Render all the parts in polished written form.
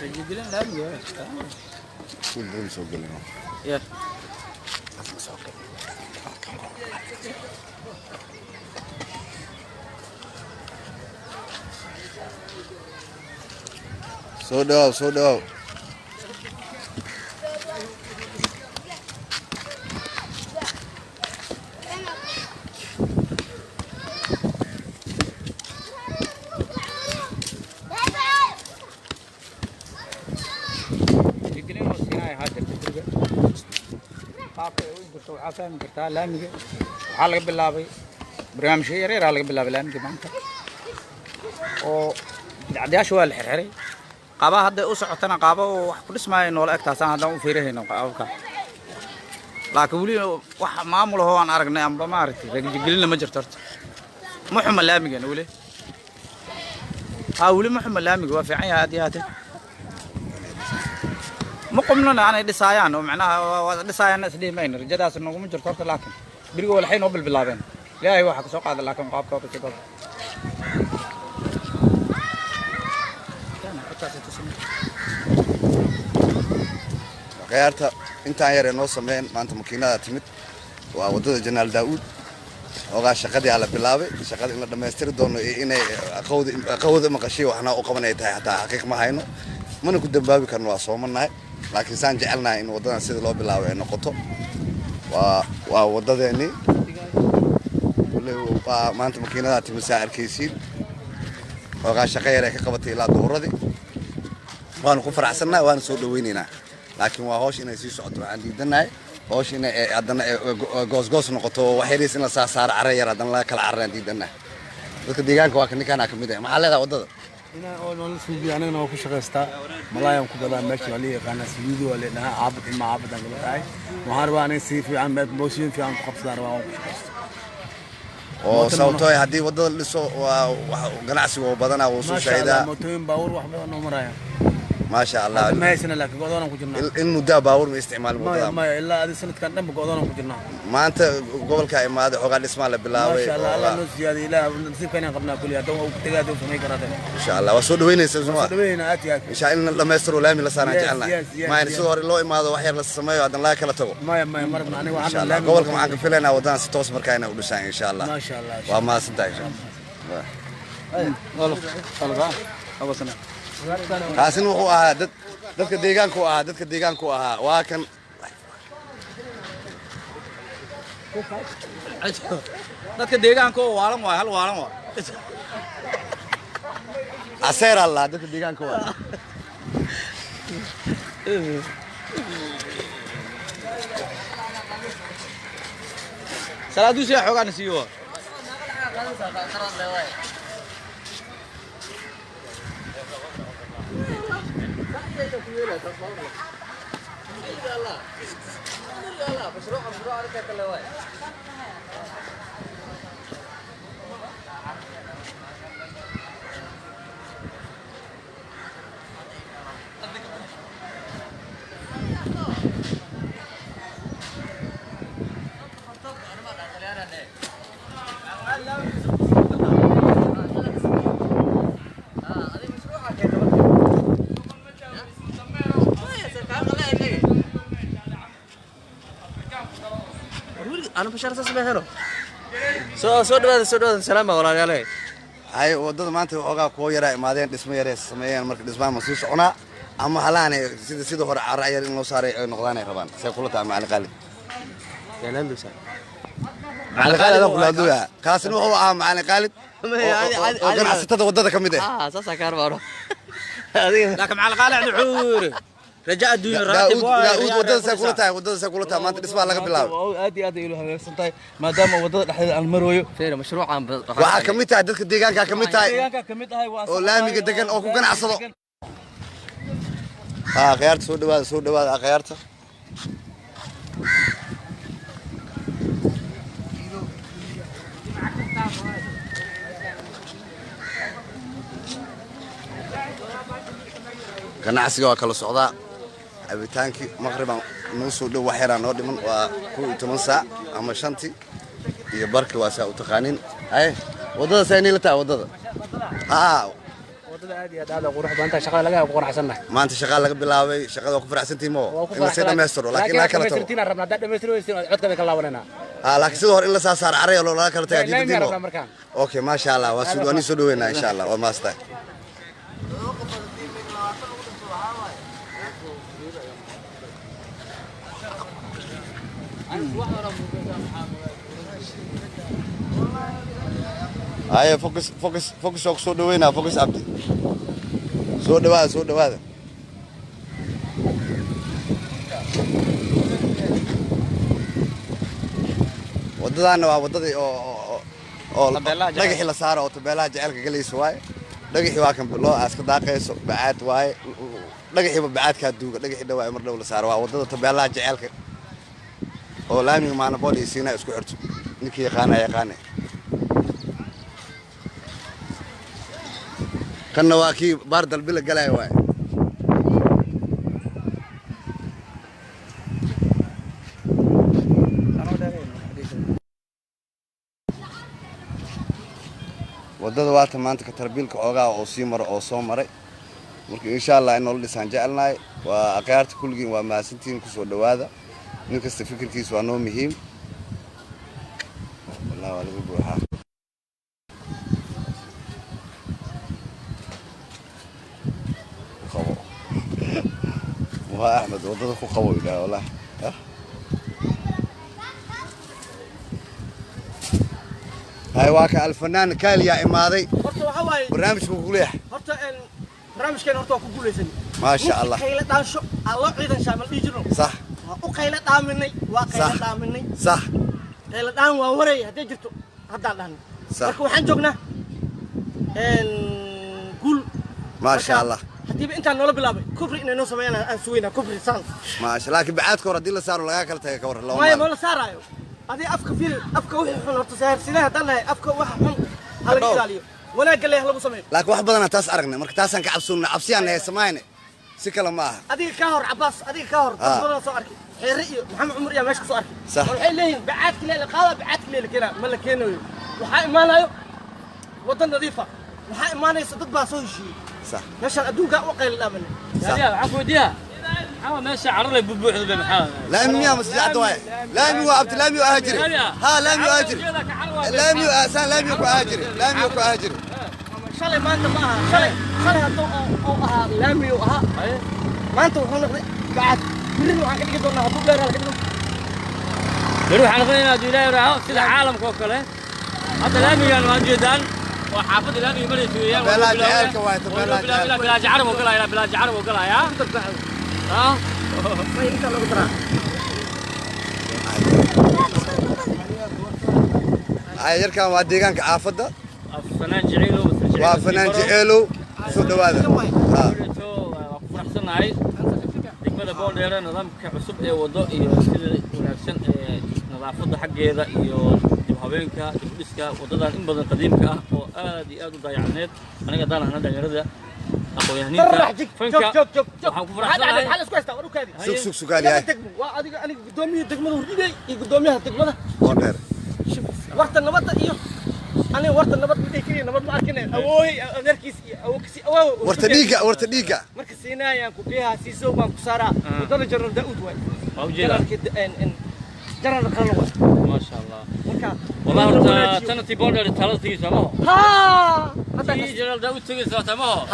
رجلين لامي كل دول سوق لنا يا سوداو عفان كرتا لامي وحلق بالله برنامج يرير حلق بالله لامي maanta oo dacdayaashu waa la xirxiray qabaha hadda u socotana qaabo wax ku dhismaayeen oo la egtaasaan hadaan u fiirahayno qaabka laakiin wali wax maamul oo aan aragnay amba ma aragtay ragjigelina ma jirto horta muxuma laamigan wali wali muxuma laamiga waa fiican yahay aad ما قمنا أنا دسايان ومعناها دسايان أسدي مين رجال نقول من جرتورت لكن بيرجعوا الحين قبل باللابين لا أي واحد سوق هذا لكن قاب كوب كذا غيرتها أنت عير نص مين ما أنت مكينة تمت وودد جنال داود وقع شقدي على بلابي شقدي إن لما يسترد دون إنه أخوذ مقشي وإحنا أقمنا يتها حتى حقيقة ما هينو ما نكون دبابي كانوا صومنا لكن سان جعلنا إن ودنا سيد الله بلاوي نقطه ووددني ما أنت مكينة تمساعر كيسين وقع شقيرة كقبتي إلى دوردي وأنا كفر عسلنا وأنا سود ويننا لكن وهوش إنه يصير صعود عندي دنا هوش إنه عندنا جوز نقطه وحيريس إنه صار عرير عندنا لا كل عرير عندي دنا لكن ديجان كواكني كان أكمل ما على هذا ودد هنا أول سوبي أنا نوكل شغستا ملايم كذا ماشي عليه كان سويدي ولا إنها عابد إما عابد عن قبل مهرباني سيف في عن بيت موسين في عن قبض دار وصوتي هدي ودد اللي سو وقناعسي وبدنا وسو شايدا موتين باور واحد نمرايا ما شاء الله ما يسنا لك قدرنا كجنا إنه ده باور من استعمال الموضوع ما إلا هذه سنة كان دم قدرنا كجنا ما أنت قبل كائن ما هذا حقال اسمه لبلاوي ما شاء الله الله نسي هذه لا نسيب كنا قبلنا كل يوم أو تجادوا في ميكرات إن شاء الله وسود وين يسمى سود وين أتي إن شاء الله لما يسروا لامي لسنا جعلنا ما ينسوا الله ما هذا وحير للسماء وعدنا لا كلا تبو ما مرضنا أنا إن شاء الله قبلكم عن فيلنا ودان ستوس مركاينا ودسان إن شاء الله ما شاء الله وما سنتاي إن شاء الله والله أبو سنة كاسين وهو dadka deegaanku ahaa waa kan dadka deegaanka oo waalan waa hal waalan waa aseer Allah dadka deegaanka waa salaadu si xogaan siiyo أنا بشار تسمع هنا سود سلام ولا عليه هاي ودد ما أنت وقع كويرة ما دين اسمه يريس سميان مركز اسمه مسيس أنا أما حلاني سيد هو عرّي إنه صار نقلاني ربان سيقولته مع القلب يعني عنده سال مع القلب أقول له كاسن وهو مع القلب وكان عسته ودد كم ده أساسا كاربارو لكن مع القلب عور رجاء الدنيا راتب ودد سيقولته ما أنت اسمه لك بالله أدي إله سنتاي ما دام ودد الحين المروي فين مشروع عم وحكمتها عدك ديجان كمتها كمتها ولا مي دكان أو كان عصده غيرت سود غيرت ganacsiga waa kala socdaa abitaankii maqriban noo soo dhow waxyar aan noo dhiman waa 12 saac ama 5 iyo barki waa saa u taqaanin hay wadada saynay la taa wadada هذا قروح بانتا شغال لقى قروح سنة maanta shaqaa laga bilaabay shaqada waa ku faraxsantiin moo in la sii dhammaystiro laakiin la kala tago ترتينا ربنا ده دمسترو عد كذا كلا ولنا laakiin sidoo hore in la saasaar caray oo la kala tagaa diidimo okay ma sha Allah waa soo dhaweynaa insha Allah waa maastay هاي فوكس soo dhaweynaa focus abdi soo dhawaada wadadana waa wadadii oo dhagaxii la saaro oo tabeelaha jaceelka galayso waaye dhagaxii waa kan loo aska daaqayso bacaad waaye dhagaxiiba bacaadka duuga dhagaxii dhawaa mar dhow la saaro waa wadada tabeelaha jaceelka oo laamiga maana booli siinaa isku xirto ninkii yaqaan kanna waa kii baar dalbi la galay waaye wadada waata maanta ka tarbiilka oogaa oo sii maro oo soo maray marka insha Allah in nolol dhisaan jecelnahay waa aqaarta kulligiin waa maasantiin ku soo dhawaada nin kasta fikirkiisa waa noo muhiim wallahi waa lagu buuxaa أحمد وضده قوي لا والله هاي واقع الفنان كاليا إمادي برنامج كوكوليح برنامج كان هرتو كوكوليسن ما شاء الله قيلة دانشو الله عيدا شامل ديجرو صح وقيلة دامني وقيلة دامني صح قيلة دام ووري هدي جرتو هدا دان صح marka waxaan joognaa guul ما شاء الله هديب انت نولا بلابي كفري انه سمينا ان سوينا كفري سان ما شاء الله لكن بعد كور دي لا صاروا لا كلا تاي كور لو ما ولا صارايو هذه افك فيل افك وحي خن horta saar sidaa hadana afka wax xun hal ilaaliyo wala gal lagu sameeyo laakiin wax badan taas aragnay marka taasan ka cabsoon cabsiyaan ay sameeyeen si kala ma aha adiga ka hor Abbas adiga ka hor badan soo arkay xeeri iyo maxamed umar yaa meesha soo arkay waxay leeyihiin bacaadka la qaada bacaadka la keenaa ma la keenayo waxa imaanayo wadan nadiifa waxa imaanaysa dad baa soo heshiiyay صح ماشي ادوغا وقيل الامن يا عفوا ديها عوا ماشي عرض لي بوحد بمحاول لا امي يا مسجد دواي لا امي وابت لا امي واهجري ها لا امي واهجري لا امي اسان لا امي واهجري لا امي واهجري شالي ما انت ما شالي هدو او لا امي وها ما انت وحنا قاعد برينو waxaan ka dhigi doonaa haduu dheer ka dhigo bari waxaan qeynaa duulay raaho sida caalamka oo kale hadda laamigan waan jeedaan وحافظ الأمي مريت وياه بلا جعلك وايد بلا جعرب وقلا يا بلا جعرب وقلا يا ها ما ينفع لو ترى يركان waa deegaanka caafada فنان جعيلو waa fanaan jeceelo soo dhawaada ku faraxsanahay degmada Boondheer nidaamka cusub ee wado iyo sida wanaagsan ee nadaafada xaggeeda iyo habeenka dibdhiska wadadan in badan qadiimka ah oo aad iyo aad u dayacneed aniga daan ahna dhalinyarada aqoon-yahanka fanka waxaan ku faraxsanahay hal isku haysta warukaadi sugaali yahay waa adiga aniga gudoomiyaha degmada hurdiyay iyo gudoomiyaha degmada Boondheer warta nabadda iyo aniga warta nabad midii kaliya nabad ma arkin awooy adeerkiis iyo awookiis awoow warta dhiiga marka siinayaan ku biyaha siiso baan ku saaraa wadada jarar daud way waa u jeedaa jarar qalno ما شاء الله والله تنتي بوردر تلاتي سماه ها هذا جلال داود تجي سماه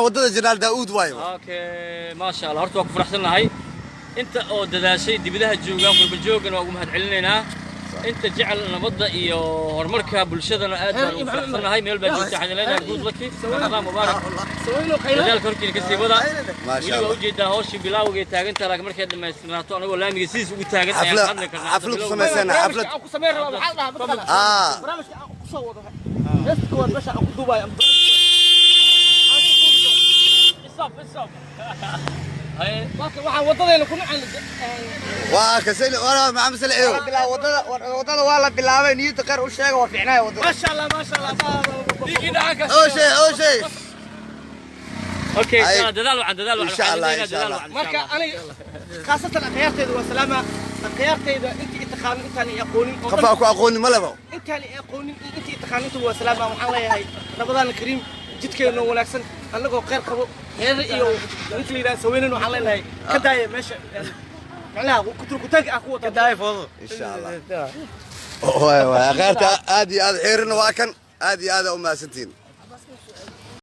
wadada jinaal daawud waayo اوكي ما شاء الله horta ku faraxsanahay inta oo dadaashay dibadaha joogan qurba joogan waa ugu mahad celinayna inta jecel nabadda iyo horumarka bulshadana aad baan u faraxsanahay meel baa joogta xajalada guud laki ramadan mubaarak sawayno khayla dadal korkiina ka sii wada ما شاء wili waa الله u jeedaa hawsha bilawga taagantaa laakiin markay dhameystirnaato anagoo laamiga siis ugu taagan ayaan hadli karnaa xaflad ku sameysana xaflad ku sameeyay waxa la barnaamijka ku soo wado heesta kood meesha ku duubay isaf waxaan wadadeena ku nacay waa kasay wala ma amsal eeyo wadada waa la bilaabay niyada qar u sheega waa fiicnaa wadada ma sha Allah diigi dhaanka oo shay اوكي دلال وعن ان شاء الله ان شاء الله marka aniga khaasatan aqyaarteedu waa salaama aqyaarteedu intii taqaan intaan aqoonin qofka ku aqooni ma labo intaan aqoonin intii taqaan intuu waa salaama waxaan leeyahay Ramadan Kariim jidkeena wanaagsan annagoo qeyr qabo xeerri iyo inta la yidhaha saweynan waxaan leenahay ka daaya meesha macnaha kuturkutaanka ah ku wata daaya foodo insha allah waay waay khayrta aad iyo aad xeerina waa kan aad iyo aad u mahadsantiin